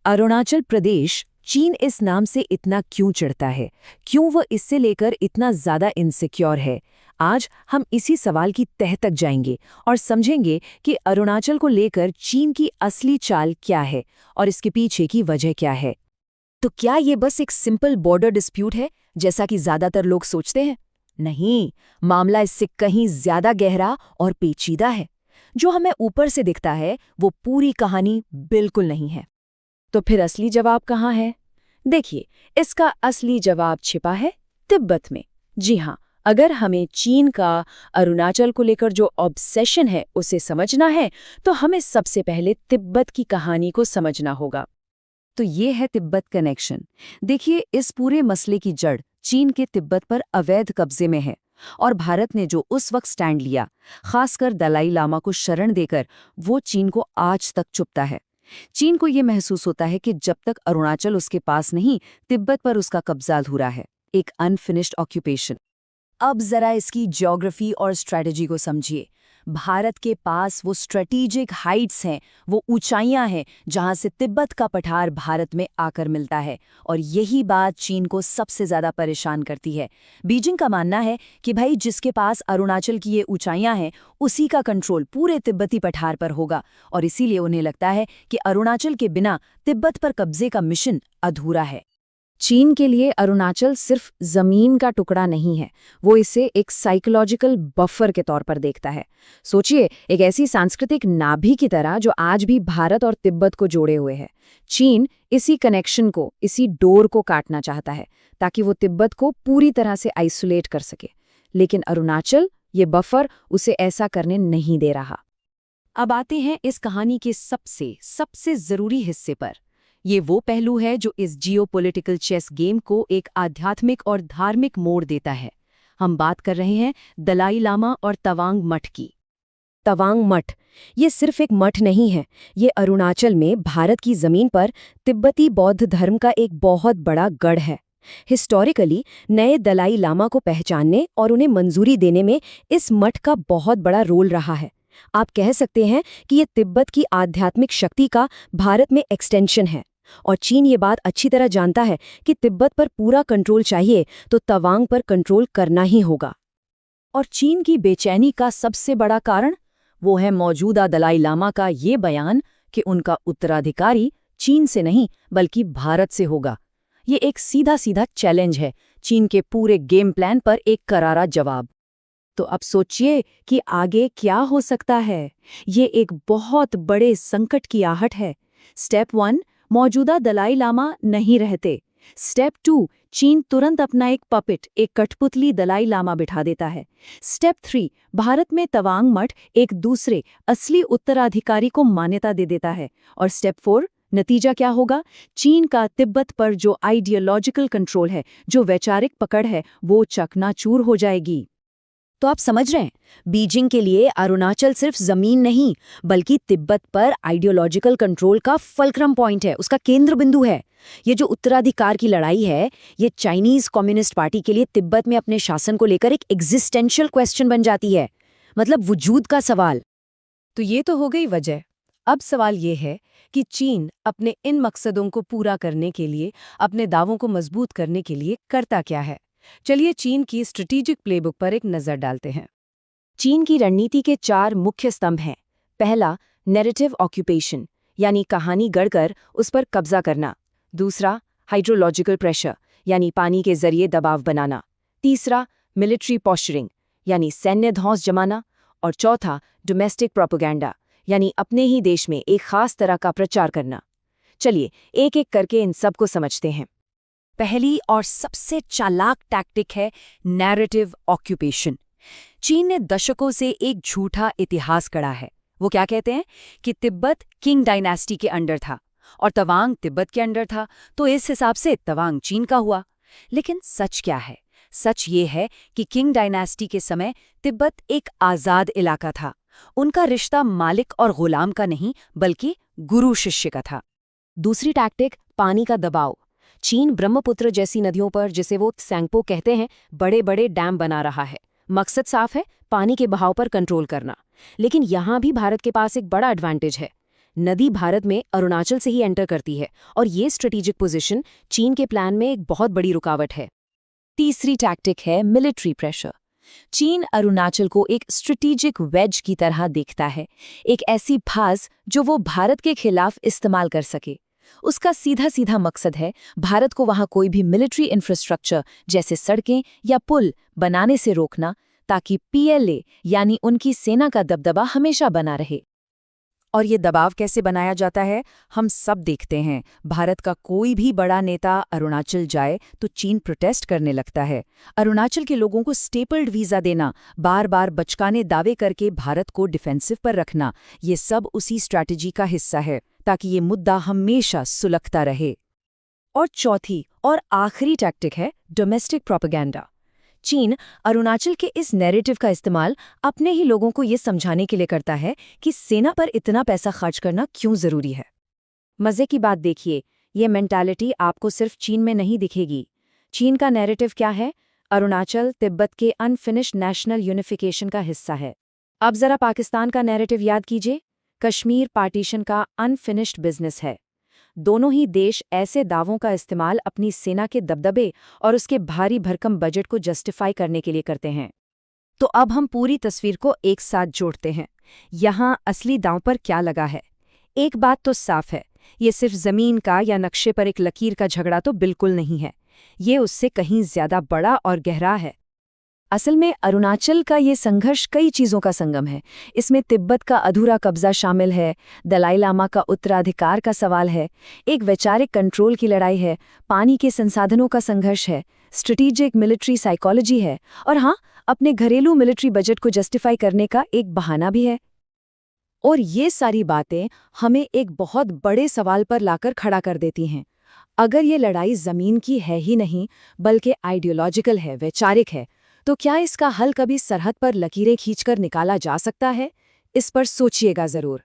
अरुणाचल प्रदेश चीन इस नाम से इतना क्यों चिढ़ता है? क्यों वो इससे लेकर इतना ज्यादा इनसिक्योर है? आज हम इसी सवाल की तह तक जाएंगे और समझेंगे कि अरुणाचल को लेकर चीन की असली चाल क्या है और इसके पीछे की वजह क्या है। तो क्या ये बस एक सिंपल बॉर्डर डिस्प्यूट है, जैसा कि ज्यादातर लोग सोचते हैं? नहीं, मामला इससे कहीं ज्यादा गहरा और पेचीदा है। जो हमें ऊपर से दिखता है वो पूरी कहानी बिल्कुल नहीं है। तो फिर असली जवाब कहाँ है? देखिए, इसका असली जवाब छिपा है तिब्बत में। जी हाँ, अगर हमें चीन का अरुणाचल को लेकर जो ऑब्सेशन है उसे समझना है, तो हमें सबसे पहले तिब्बत की कहानी को समझना होगा। तो ये है तिब्बत कनेक्शन। देखिए, इस पूरे मसले की जड़ चीन के तिब्बत पर अवैध कब्जे में है और भारत ने जो उस वक्त स्टैंड लिया, खासकर दलाई लामा को शरण देकर, वो चीन को आज तक चुभता है। चीन को ये महसूस होता है कि जब तक अरुणाचल उसके पास नहीं, तिब्बत पर उसका कब्जा अधूरा है, एक अनफिनिश्ड ऑक्यूपेशन। अब जरा इसकी ज्योग्राफी और स्ट्रेटजी को समझिए। भारत के पास वो स्ट्रेटेजिक हाइट्स हैं, वो ऊंचाइयां हैं जहां से तिब्बत का पठार भारत में आकर मिलता है, और यही बात चीन को सबसे ज्यादा परेशान करती है। बीजिंग का मानना है कि भाई जिसके पास अरुणाचल की ये ऊंचाइयां हैं, उसी का कंट्रोल पूरे तिब्बती पठार पर होगा, और इसीलिए उन्हें लगता है कि अरुणाचल के बिना तिब्बत पर कब्जे का मिशन अधूरा है। चीन के लिए अरुणाचल सिर्फ जमीन का टुकड़ा नहीं है, वो इसे एक साइकोलॉजिकल बफर के तौर पर देखता है। सोचिए, एक ऐसी सांस्कृतिक नाभि की तरह जो आज भी भारत और तिब्बत को जोड़े हुए है। चीन इसी कनेक्शन को, इसी डोर को काटना चाहता है ताकि वो तिब्बत को पूरी तरह से आइसोलेट कर सके। लेकिन अरुणाचल, ये बफर, उसे ऐसा करने नहीं दे रहा। अब आते हैं इस कहानी के सबसे जरूरी हिस्से पर। ये वो पहलू है जो इस जियोपॉलिटिकल चेस गेम को एक आध्यात्मिक और धार्मिक मोड़ देता है। हम बात कर रहे हैं दलाई लामा और तवांग मठ की। तवांग मठ, ये सिर्फ एक मठ नहीं है, ये अरुणाचल में भारत की जमीन पर तिब्बती बौद्ध धर्म का एक बहुत बड़ा गढ़ है। हिस्टोरिकली नए दलाई लामा को पहचानने और उन्हें मंजूरी देने में इस मठ का बहुत बड़ा रोल रहा है। आप कह सकते हैं कि ये तिब्बत की आध्यात्मिक शक्ति का भारत में एक्सटेंशन है, और चीन ये बात अच्छी तरह जानता है कि तिब्बत पर पूरा कंट्रोल चाहिए तो तवांग पर कंट्रोल करना ही होगा। और चीन की बेचैनी का सबसे बड़ा कारण वो है मौजूदा दलाई लामा का ये बयान कि उनका उत्तराधिकारी चीन से नहीं बल्कि भारत से होगा। ये एक सीधा सीधा चैलेंज है, चीन के पूरे गेम प्लान पर एक करारा जवाब। तो अब सोचिए कि आगे क्या हो सकता है। ये एक बहुत बड़े संकट की आहट है। स्टेप 1, मौजूदा दलाई लामा नहीं रहते। स्टेप 2, चीन तुरंत अपना एक पपेट, एक कठपुतली दलाई लामा बिठा देता है। स्टेप 3, भारत में तवांग मठ एक दूसरे असली उत्तराधिकारी को मान्यता दे देता है। और स्टेप 4, नतीजा क्या होगा? चीन का तिब्बत पर जो आइडियोलॉजिकल कंट्रोल है, जो वैचारिक पकड़ है, वो चकनाचूर हो जाएगी। तो आप समझ रहे हैं, बीजिंग के लिए अरुणाचल सिर्फ जमीन नहीं बल्कि तिब्बत पर आइडियोलॉजिकल कंट्रोल का फलक्रम पॉइंट है, उसका केंद्र बिंदु है। ये जो उत्तराधिकार की लड़ाई है, ये चाइनीज कम्युनिस्ट पार्टी के लिए तिब्बत में अपने शासन को लेकर एक एग्जिस्टेंशियल क्वेश्चन बन जाती है, मतलब वजूद का सवाल। तो ये तो हो गई वजह। अब सवाल ये है कि चीन अपने इन मकसदों को पूरा करने के लिए, अपने दावों को मजबूत करने के लिए करता क्या है? चलिए चीन की स्ट्रेटेजिक प्लेबुक पर एक नज़र डालते हैं। चीन की रणनीति के 4 मुख्य स्तंभ हैं। पहला, नैरेटिव ऑक्यूपेशन, यानी कहानी गढ़कर उस पर कब्जा करना। दूसरा, हाइड्रोलॉजिकल प्रेशर, यानी पानी के जरिए दबाव बनाना। तीसरा, मिलिट्री पॉस्चरिंग, यानी सैन्य धौंस जमाना। और चौथा, डोमेस्टिक प्रोपेगेंडा, यानी अपने ही देश में एक खास तरह का प्रचार करना। चलिए एक एक करके इन सब को समझते हैं। पहली और सबसे चालाक टैक्टिक है नैरेटिव ऑक्यूपेशन। चीन ने दशकों से एक झूठा इतिहास गढ़ा है। वो क्या कहते हैं कि तिब्बत किंग डायनेस्टी के अंडर था और तवांग तिब्बत के अंडर था, तो इस हिसाब से तवांग चीन का हुआ। लेकिन सच क्या है? सच ये है कि किंग डायनेस्टी के समय तिब्बत एक आज़ाद इलाका था। उनका रिश्ता मालिक और गुलाम का नहीं बल्कि गुरु शिष्य का था। दूसरी टैक्टिक, पानी का दबाव। चीन ब्रह्मपुत्र जैसी नदियों पर, जिसे वो त्सैंगपो कहते हैं, बड़े बड़े डैम बना रहा है। मकसद साफ है, पानी के बहाव पर कंट्रोल करना। लेकिन यहाँ भी भारत के पास एक बड़ा एडवांटेज है। नदी भारत में अरुणाचल से ही एंटर करती है और ये स्ट्रेटेजिक पोजीशन चीन के प्लान में एक बहुत बड़ी रुकावट है। तीसरी टैक्टिक है मिलिट्री प्रेशर। चीन अरुणाचल को एक स्ट्रेटेजिक वेज की तरह देखता है, एक ऐसी फाज जो वो भारत के खिलाफ इस्तेमाल कर सके। उसका सीधा सीधा मकसद है भारत को वहां कोई भी मिलिट्री इंफ्रास्ट्रक्चर जैसे सड़कें या पुल बनाने से रोकना, ताकि पीएलए यानी उनकी सेना का दबदबा हमेशा बना रहे। और ये दबाव कैसे बनाया जाता है हम सब देखते हैं। भारत का कोई भी बड़ा नेता अरुणाचल जाए तो चीन प्रोटेस्ट करने लगता है। अरुणाचल के लोगों को स्टेपल्ड वीज़ा देना, बार बार बचकाने दावे करके भारत को डिफेंसिव पर रखना, ये सब उसी स्ट्रैटेजी का हिस्सा है ताकि ये मुद्दा हमेशा सुलगता रहे। और चौथी और आखिरी टैक्टिक है डोमेस्टिक प्रोपेगेंडा। चीन अरुणाचल के इस नैरेटिव का इस्तेमाल अपने ही लोगों को ये समझाने के लिए करता है कि सेना पर इतना पैसा खर्च करना क्यों जरूरी है। मजे की बात देखिए, ये मेंटालिटी आपको सिर्फ चीन में नहीं दिखेगी। चीन का नैरेटिव क्या है? अरुणाचल तिब्बत के अनफिनिश्ड नेशनल यूनिफिकेशन का हिस्सा है। अब जरा पाकिस्तान का नैरेटिव याद कीजिए, कश्मीर पार्टीशन का अनफिनिश्ड बिजनेस है। दोनों ही देश ऐसे दावों का इस्तेमाल अपनी सेना के दबदबे और उसके भारी भरकम बजट को जस्टिफाई करने के लिए करते हैं। तो अब हम पूरी तस्वीर को एक साथ जोड़ते हैं। यहाँ असली दांव पर क्या लगा है? एक बात तो साफ है, ये सिर्फ जमीन का या नक्शे पर एक लकीर का झगड़ा तो बिल्कुल नहीं है। ये उससे कहीं ज्यादा बड़ा और गहरा है। असल में अरुणाचल का ये संघर्ष कई चीज़ों का संगम है। इसमें तिब्बत का अधूरा कब्जा शामिल है, दलाई लामा का उत्तराधिकार का सवाल है, एक वैचारिक कंट्रोल की लड़ाई है, पानी के संसाधनों का संघर्ष है, स्ट्रेटेजिक मिलिट्री साइकोलॉजी है, और हाँ, अपने घरेलू मिलिट्री बजट को जस्टिफाई करने का एक बहाना भी है। और ये सारी बातें हमें एक बहुत बड़े सवाल पर लाकर खड़ा कर देती हैं। अगर ये लड़ाई ज़मीन की है ही नहीं, बल्कि आइडियोलॉजिकल है, वैचारिक है, तो क्या इसका हल कभी सरहद पर लकीरें खींचकर निकाला जा सकता है? इस पर सोचिएगा ज़रूर।